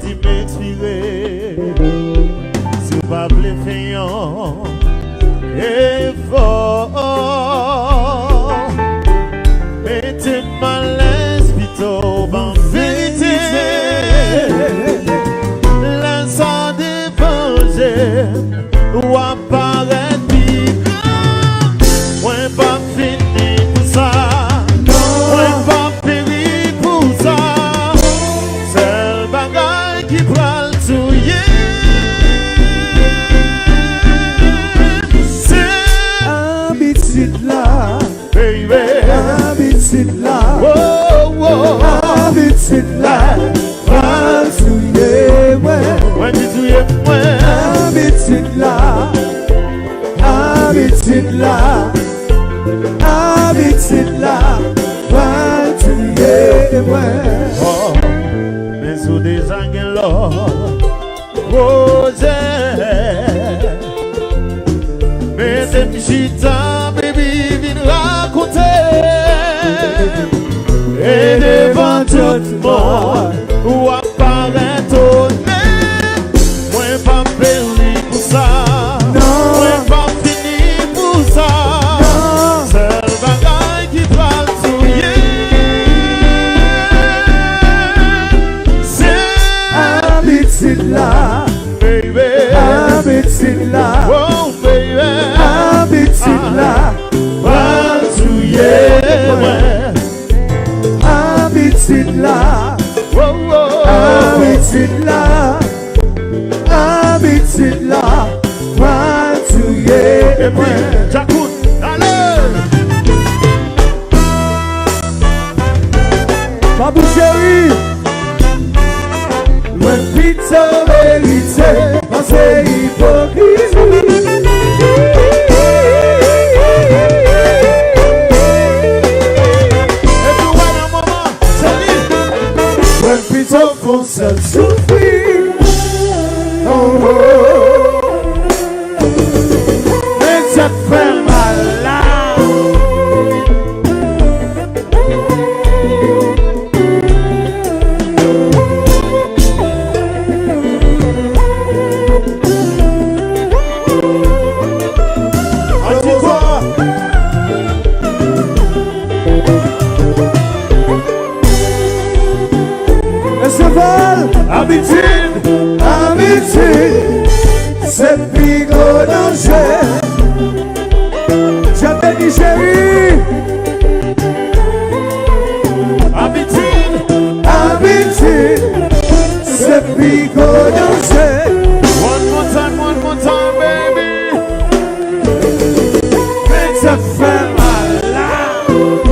dit m'expirer. Si vous pas voulez faire effort, mettez-moi l'espito en vérité. L'instant d'évangile ou apparaître plus grand. Moi pas fini pour ça. Moi pas péri pour ça. C'est le bagage qui prend le souillé. C'est habitude là, baby. Habitude là, Oh, oh. habitude là, prend le souillé, ouais. When you do it, when Habitude là, habitude là, habitude là, prend le souillé, ouais. oh, mais sous des angles là, rosé, mais des chita, baby, viens raconter, et devant tout le monde, ou apparaît au nez, moi pas péri pour ça, moi pas fini pour ça, c'est le bagage qui va le souiller, c'est Habitude là, baby, habitude là, oh baby, habitude là, va le souiller, ouais, habitude là, oh oh, habitude là, habitude là, prend le souillé, et puis, j'écoute, allez, Babou chéri, loin de pizza vérité, pensez hypocrisie. et puis, ouais, un moment, salut, Loin de pizza font seul souffrir. Oh, oh. Mais ça te fait mal là. dis-toi, Cheval, habitude, habitude, c'est le plus gros danger. J'appelle dit chéri, habitude, habitude, c'est le plus gros danger. one more time, baby, Mais ça fait mal là.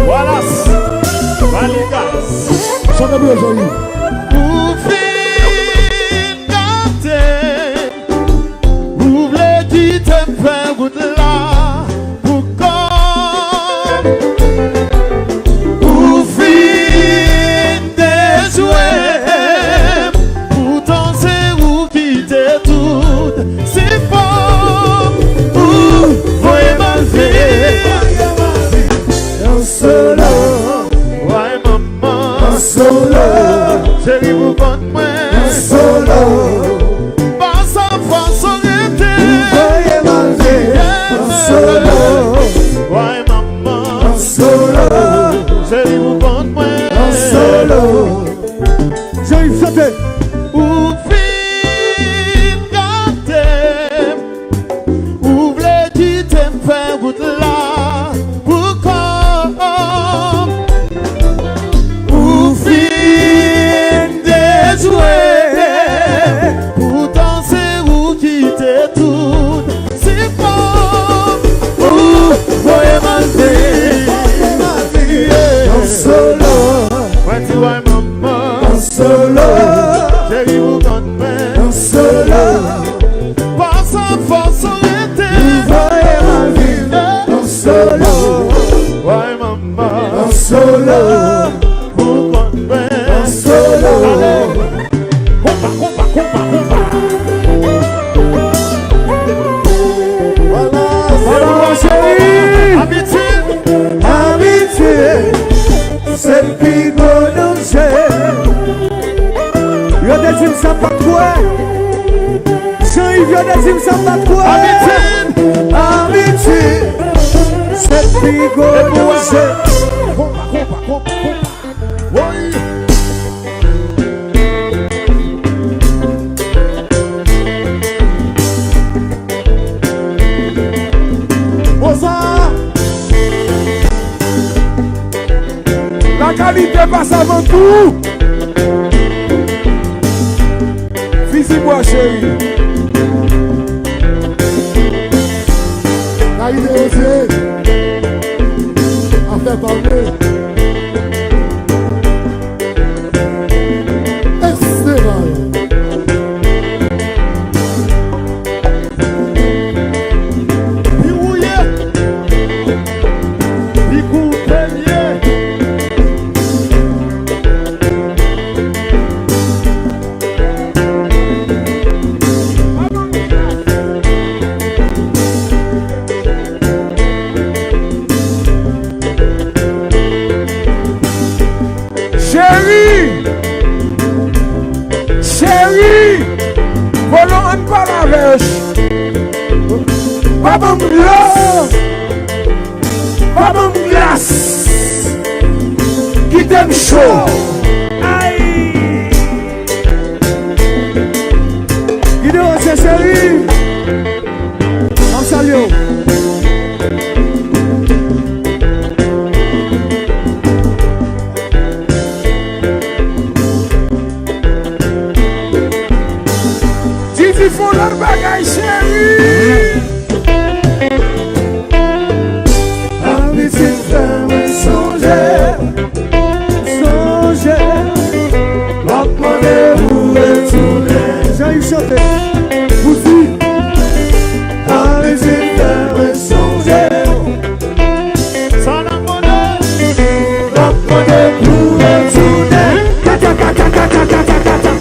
voilà, validas, Chante bien aujourd'hui. pour fin gâter, vous voulez quitter faire route là, pour comme, pour fin déjouer, pourtant c'est vous quitter tout, c'est fort, vous voyez ma vie, Un solo, ouais maman, un solo, chérie vous compte moi, un solo. pas sans force arrêter. Voyez ma vie, un solo, Ouais maman, un solo, chérie vous compte moi, un solo. J'ai sauté. ou fin gâter, ou voulez quitter me faire route là, pour comme, ou fin déjouer, pourtant c'est vous quitter tout, c'est bon, ou voyez ma vie, Un solo, ouais tu vois maman, un solo, chérie vous compte moi, un solo. pas sans force arrêter. Voyez ma vie, un solo, Ouais maman, un solo, pourquoi un solo. compa. Voilà ma chérie, Habitude, habitude, c'est le plus gros danger. Yo te dit ça pas quoi. Jean-Yves vient de dire ça pas quoi. Amitié. C'est rigolo. La qualité passe avant tout. Fils-moi chérie. La idée aussi à faire parler. Excellent. Chérie, volons un pas la vêche. Papa me glace, qui t'aime chaud. Aïe. Guido, c'est chérie. On salue. Il faut leur bagaille chérie. Amitié ferme songère. Rappelez vous retourner. J'ai chanté. Vous dites. Amitié ferme songère. Sans la monnaie. Rappelez vous retourner. Kata kata kata kata kata.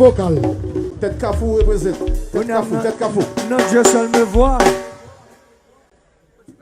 Vocal. Tête Cafou représente. Tête Cafou. Non, Dieu seul me voit.